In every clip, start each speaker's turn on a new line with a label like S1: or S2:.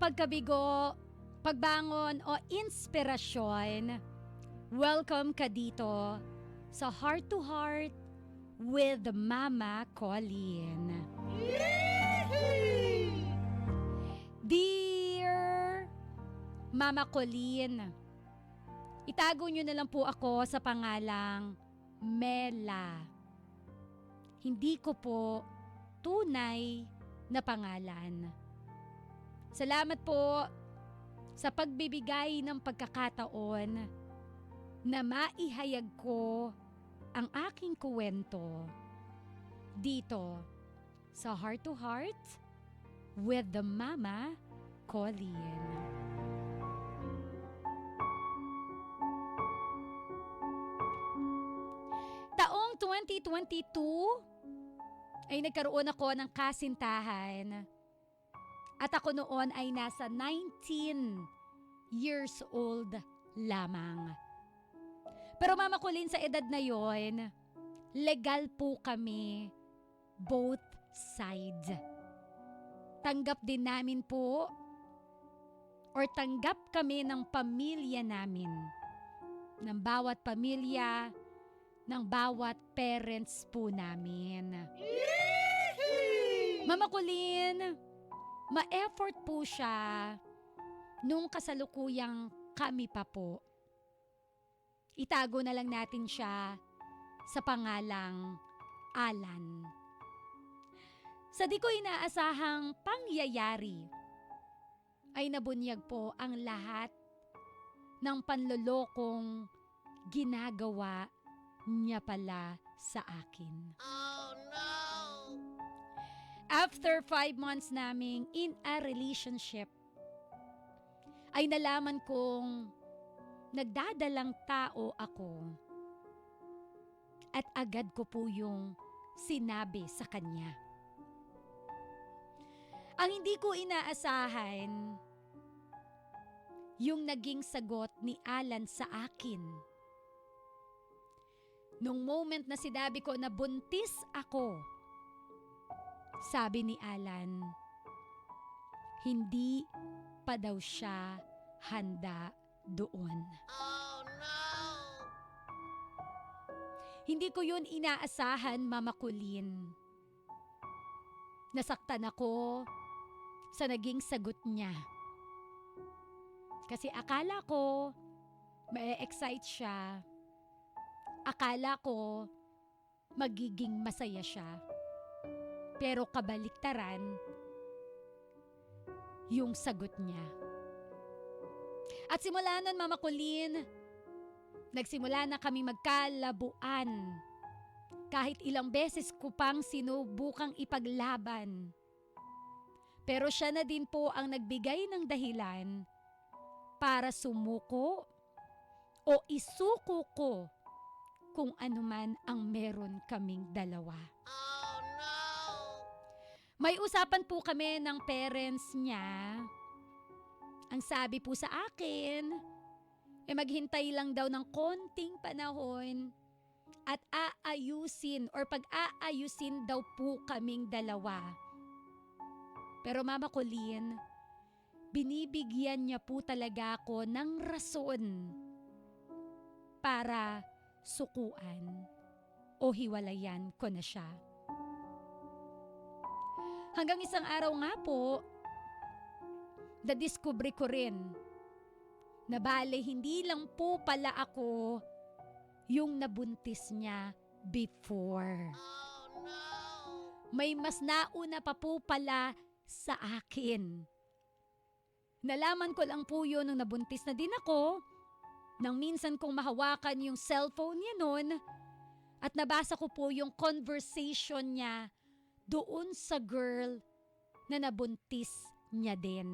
S1: pagkabigo, pagbangon o inspirasyon, welcome ka dito sa Heart to Heart with Mama Colleen. Dear Mama Colleen, itago nyo na lang po ako sa pangalang Mela. Hindi ko po tunay na pangalan. Salamat po sa pagbibigay ng pagkakataon na maihayag ko ang aking kwento dito sa Heart to Heart with the Mama Colleen. Taong 2022 ay nagkaroon ako ng kasintahan at ako noon ay nasa 19 years old lamang. Pero Mama Colleen, sa edad na yon, legal po kami both sides. Tanggap din namin po or tanggap kami ng pamilya namin, ng bawat pamilya, ng bawat parents po namin. Mama Colleen, ma-effort po siya nung kasalukuyang kami pa po. Itago na lang natin siya sa pangalang Alan. Sa di ko inaasahang pangyayari, ay nabunyag po ang lahat ng panlolokong ginagawa niya pala sa akin. Oh no! After 5 months naming in a relationship, ay nalaman kong nagdadalang tao ako at agad ko po yung sinabi sa kanya. Ang hindi ko inaasahan, yung naging sagot ni Alan sa akin. Nung moment na sinabi ko na buntis ako, sabi ni Alan, hindi pa daw siya handa doon. Oh no! Hindi ko yun inaasahan, Mama Colleen. Nasaktan ako sa naging sagot niya. Kasi akala ko ma-excite siya. Akala ko magiging masaya siya. Pero kabaliktaran yung sagot niya. At simula nun, Mama Colleen, nagsimula na kami magkalabuan. Kahit ilang beses ko pang sinubukang ipaglaban. Pero siya na din po ang nagbigay ng dahilan para sumuko o isuko ko kung anuman ang meron kaming dalawa. Oh no! May usapan po kami ng parents niya. Ang sabi po sa akin, maghintay lang daw ng konting panahon at aayusin or pag-aayusin daw po kaming dalawa. Pero Mama Colleen, binibigyan niya po talaga ako ng rason para sukuan o hiwalayan ko na siya. Hanggang isang araw nga po, nadiskubre ko rin na bale hindi lang po pala ako yung nabuntis niya before. Oh no! May mas nauna pa po pala sa akin. Nalaman ko lang po yun nung nabuntis na din ako, nang minsan kong mahawakan yung cellphone niya noon at nabasa ko po yung conversation niya doon sa girl na nabuntis niya din.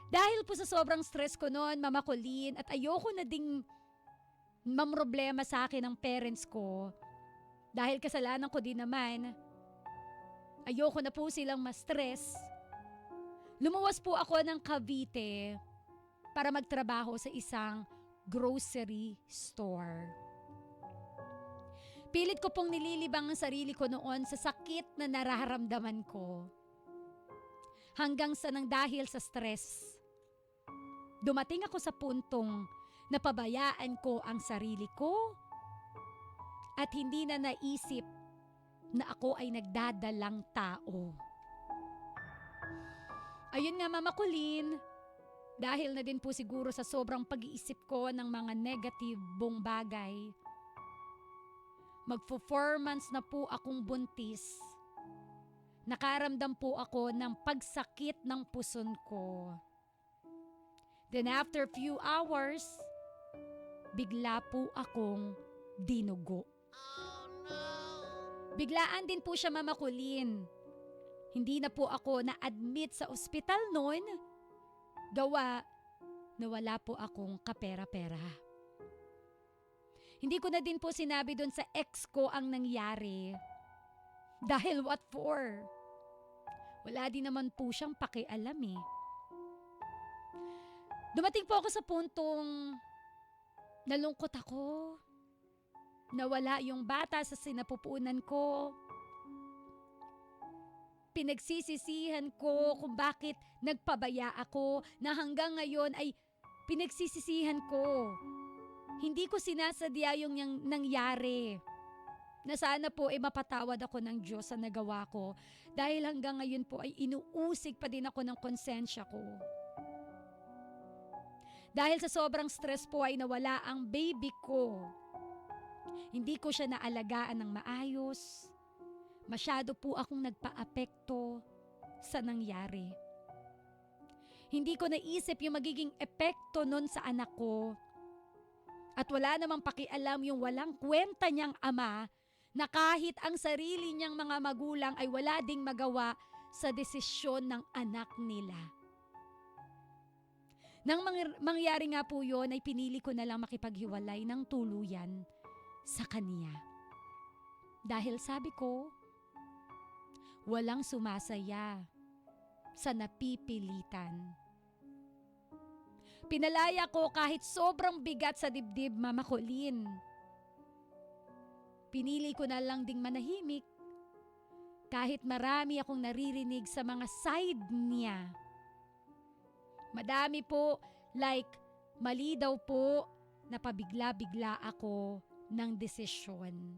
S1: Dahil po sa sobrang stress ko noon, Mama Colleen, at ayoko na ding mamroblema sa akin ng parents ko, dahil kasalanan ko din naman, ayoko na po silang ma-stress. Lumuwas po ako ng Cavite para magtrabaho sa isang grocery store. Pilit ko pong nililibang ang sarili ko noon sa sakit na nararamdaman ko. Hanggang sa nang dahil sa stress, dumating ako sa puntong napabayaan ko ang sarili ko at hindi na naisip na ako ay nagdadalang tao. Ayun nga Mama Colleen, dahil na din po siguro sa sobrang pag-iisip ko ng mga negatibong bagay, magpo-4 months na po akong buntis. Nakaramdam po ako ng pagsakit ng puson ko. Then after few hours, bigla po akong dinugo. Biglaan din po siya Mama Colleen. Hindi na po ako na-admit sa ospital noon. Gawa na wala po akong kapera-pera. Hindi ko na din po sinabi doon sa ex ko ang nangyari. Dahil what for? Wala din naman po siyang pakialam eh. Dumating po ako sa puntong nalungkot ako. Nawala yung bata sa sinapupunan ko. Pinagsisisihan ko kung bakit nagpabaya ako na hanggang ngayon ay pinagsisisihan ko. Hindi ko sinasadya yung nangyari. Na sana po ay mapatawad ako ng Diyos sa nagawa ko dahil hanggang ngayon po ay inuusig pa din ako ng konsensya ko. Dahil sa sobrang stress po ay nawala ang baby ko. Hindi ko siya naalagaan ng maayos. Masyado po akong nagpa-apekto sa nangyari. Hindi ko naisip yung magiging epekto nun sa anak ko. At wala namang pakialam yung walang kwenta niyang ama na kahit ang sarili niyang mga magulang ay wala ding magawa sa desisyon ng anak nila. Nang mangyari nga po yun ay pinili ko na lang makipaghiwalay ng tuluyan sa kanya. Dahil sabi ko, walang sumasaya sa napipilitan. Pinalaya ko kahit sobrang bigat sa dibdib, Mama Colleen. Pinili ko na lang ding manahimik kahit marami akong naririnig sa mga side niya. Madami po, like mali daw po, napabigla-bigla ako ng desisyon.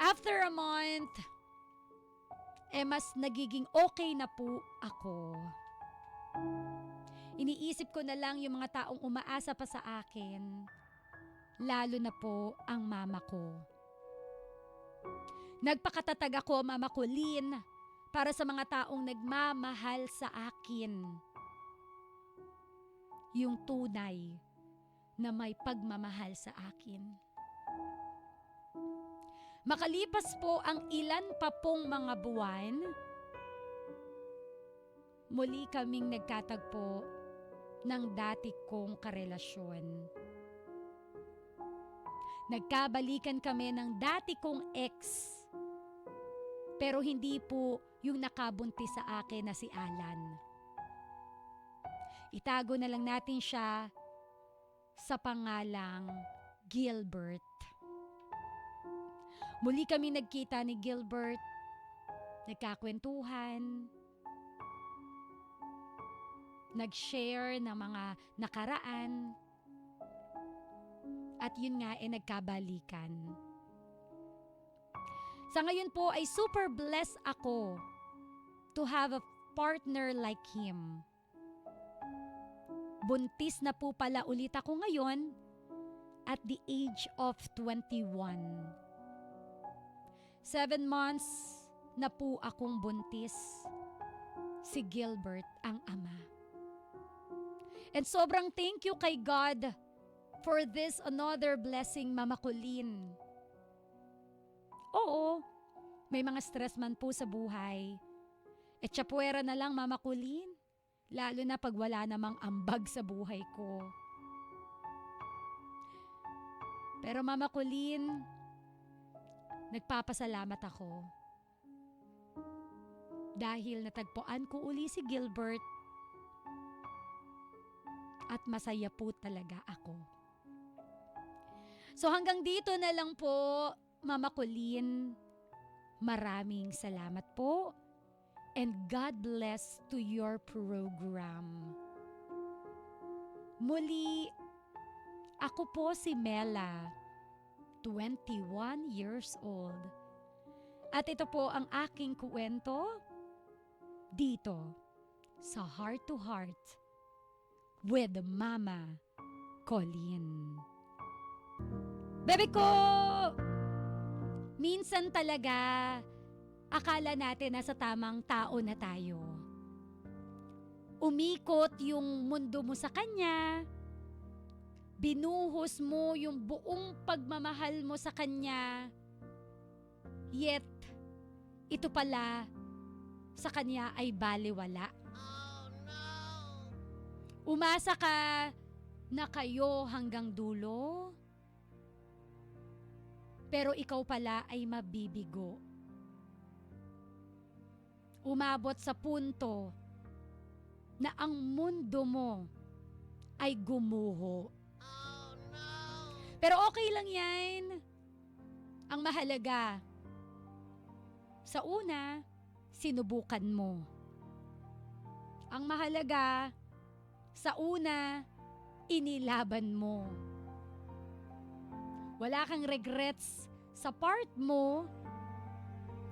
S1: After a month, mas nagiging okay na po ako. Iniisip ko na lang yung mga taong umaasa pa sa akin, lalo na po ang mama ko. Nagpakatatag ako, Mama Colleen, para sa mga taong nagmamahal sa akin. Yung tunay na may pagmamahal sa akin. Makalipas po ang ilan pa pong mga buwan, muli kaming nagkatagpo ng dati kong karelasyon. Nagkabalikan kami ng dati kong ex, pero hindi po yung nakabuntis sa akin na si Alan. Itago na lang natin siya sa pangalang Gilbert. Muli kami nagkita ni Gilbert, nagkakwentuhan, nag-share ng mga nakaraan, at yun nga nagkabalikan. Sa ngayon po ay super blessed ako to have a partner like him. Buntis na po pala ulit ako ngayon at the age of 21. 7 months na po akong buntis. Si Gilbert ang ama. And sobrang thank you kay God for this another blessing, Mama Colleen. Oo, may mga stress man po sa buhay. Tsapuera na lang, Mama Colleen. Lalo na pag wala namang ambag sa buhay ko. Pero Mama Colleen, nagpapasalamat ako. Dahil natagpuan ko uli si Gilbert at masaya po talaga ako. So hanggang dito na lang po, Mama Colleen. Maraming salamat po and God bless to your program. Muli, ako po si Mela, 21 years old. At ito po ang aking kwento dito sa Heart to Heart with Mama Colleen. Bebe ko! Minsan talaga, akala natin nasa tamang tao na tayo. Umikot yung mundo mo sa kanya, binuhos mo yung buong pagmamahal mo sa kanya, yet, ito pala, sa kanya ay baliwala. Oh, no! Umasa ka na kayo hanggang dulo, pero ikaw pala ay mabibigo. Umabot sa punto na ang mundo mo ay gumuho. Oh, no! Pero okay lang yan. Ang mahalaga, sa una, sinubukan mo. Ang mahalaga, sa una, inilaban mo. Wala kang regrets sa part mo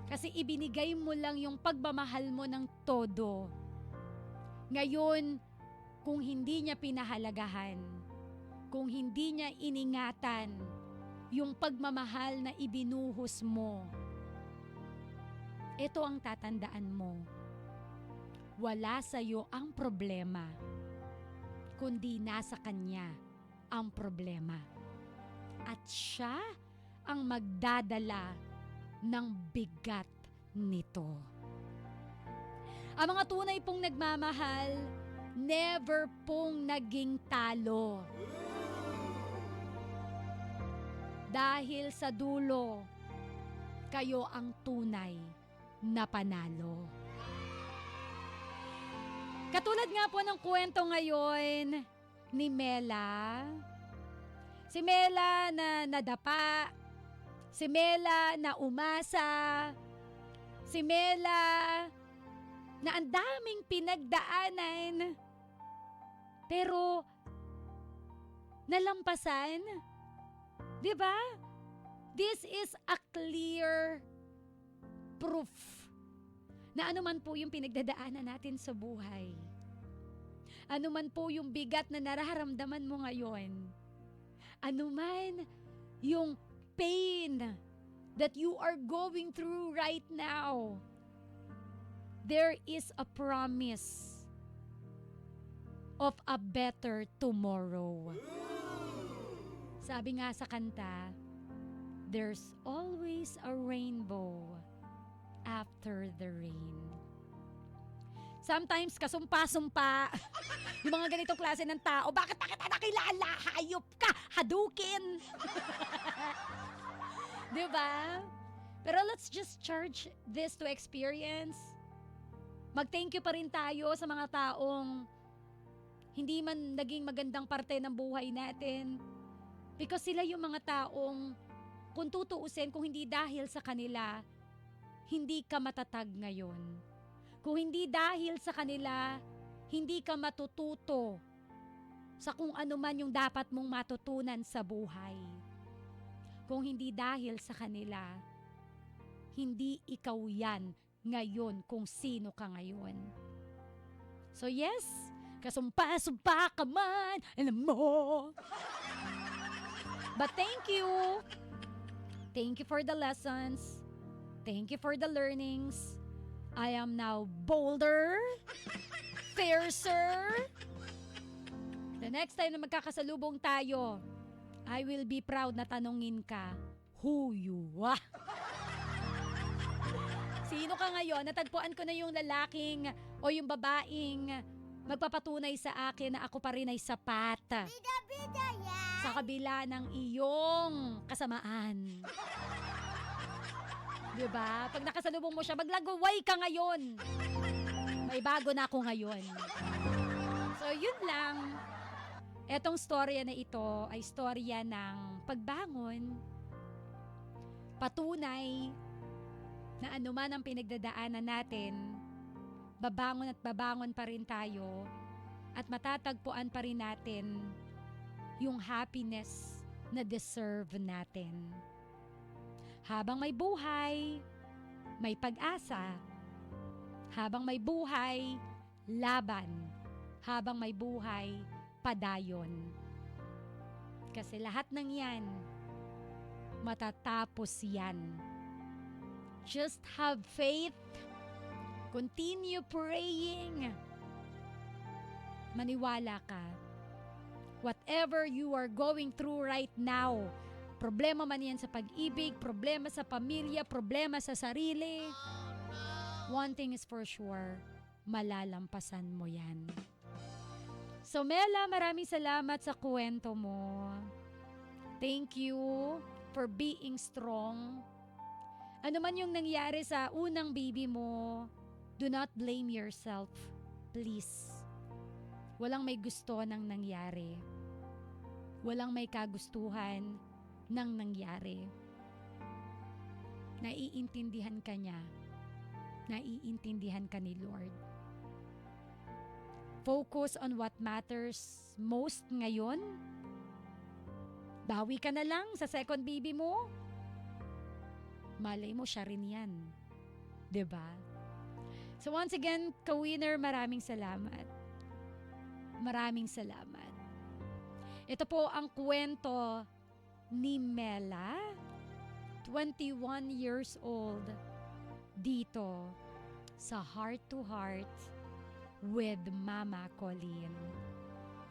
S1: kasi ibinigay mo lang yung pagmamahal mo ng todo. Ngayon, kung hindi niya pinahalagahan, kung hindi niya iningatan yung pagmamahal na ibinuhos mo, ito ang tatandaan mo. Wala sa'yo ang problema, kundi nasa kanya ang problema. At siya ang magdadala ng bigat nito. Ang mga tunay pong nagmamahal, never pong naging talo. Dahil sa dulo, kayo ang tunay na panalo. Katulad nga po ng kwento ngayon ni Mela. Si Mela na nadapa, si Mela na umasa, si Mela na ang daming pinagdaanan, pero nalampasan. Diba? This is a clear proof na anuman po yung pinagdadaanan natin sa buhay, anuman po yung bigat na nararamdaman mo ngayon, anuman yung pain that you are going through right now, there is a promise of a better tomorrow. Sabi nga sa kanta, there's always a rainbow after the rain. Sometimes kasumpa-sumpa yung mga ganitong klase ng tao. Bakit kita nakilala? Hayop ka! Hadukin! Diba? Pero let's just charge this to experience. Mag-thank you pa rin tayo sa mga taong hindi man naging magandang parte ng buhay natin. Because sila yung mga taong kung tutuusin, kung hindi dahil sa kanila, hindi ka matatag ngayon. Kung hindi dahil sa kanila, hindi ka matututo sa kung ano man yung dapat mong matutunan sa buhay. Kung hindi dahil sa kanila, hindi ikaw yan ngayon kung sino ka ngayon. So yes, kasumpa-sumpa ka man, alam mo. But thank you. Thank you for the lessons. Thank you for the learnings. I am now bolder, fiercer. The next time na magkakasalubong tayo, I will be proud na tanungin ka, who you are? Sino ka ngayon? Natagpuan ko na yung lalaking o yung babaeng magpapatunay sa akin na ako pa rin ay sapat.
S2: Bida-bida yan!
S1: Sa kabila ng iyong kasamaan. Diba? Pag nakasalubong mo siya, maglagaway ka ngayon. May bago na ako ngayon. So, yun lang. Etong storya na ito ay storya ng pagbangon, patunay na anuman ang pinagdadaanan natin, babangon at babangon pa rin tayo at matatagpuan pa rin natin yung happiness na deserve natin. Habang may buhay, may pag-asa. Habang may buhay, laban. Habang may buhay, padayon. Kasi lahat ng yan, matatapos yan. Just have faith. Continue praying. Maniwala ka. Whatever you are going through right now, problema man yan sa pag-ibig, problema sa pamilya, problema sa sarili, one thing is for sure, malalampasan mo yan. So Mela, maraming salamat sa kwento mo. Thank you for being strong. Ano man yung nangyari sa unang baby mo, do not blame yourself. Please. Walang may gusto ng nangyari. Walang may kagustuhan ng nangyari. Naiintindihan ka niya. Naiintindihan ka ni Lord. Focus on what matters most ngayon. Bawi ka na lang sa second baby mo. Malay mo, siya rin yan. 'Di ba? So once again, Ka-winner, maraming salamat. Maraming salamat. Ito po ang kwento ni Mela, 21 years old, dito sa Heart to Heart with Mama Colleen.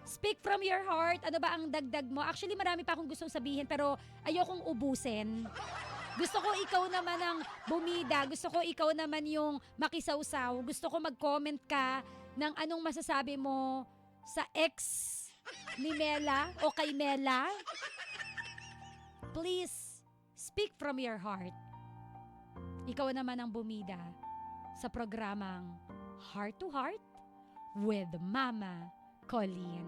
S1: Speak from your heart. Ano ba ang dagdag mo? Actually, marami pa akong gustong sabihin pero ayokong ubusin. Gusto ko ikaw naman ang bumida. Gusto ko ikaw naman yung makisawsaw. Gusto ko mag-comment ka ng anong masasabi mo sa ex ni Mela o kay Mela. Please, speak from your heart. Ikaw naman ang bumida sa programang Heart to Heart with Mama Colleen.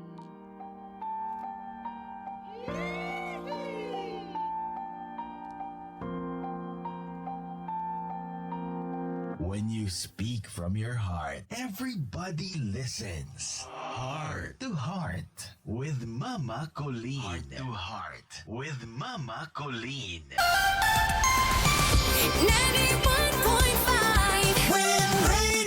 S3: When you speak from your heart, everybody listens. Heart to Heart with Mama Colleen. Heart to Heart with Mama Colleen.
S2: 91.5 Win Radio.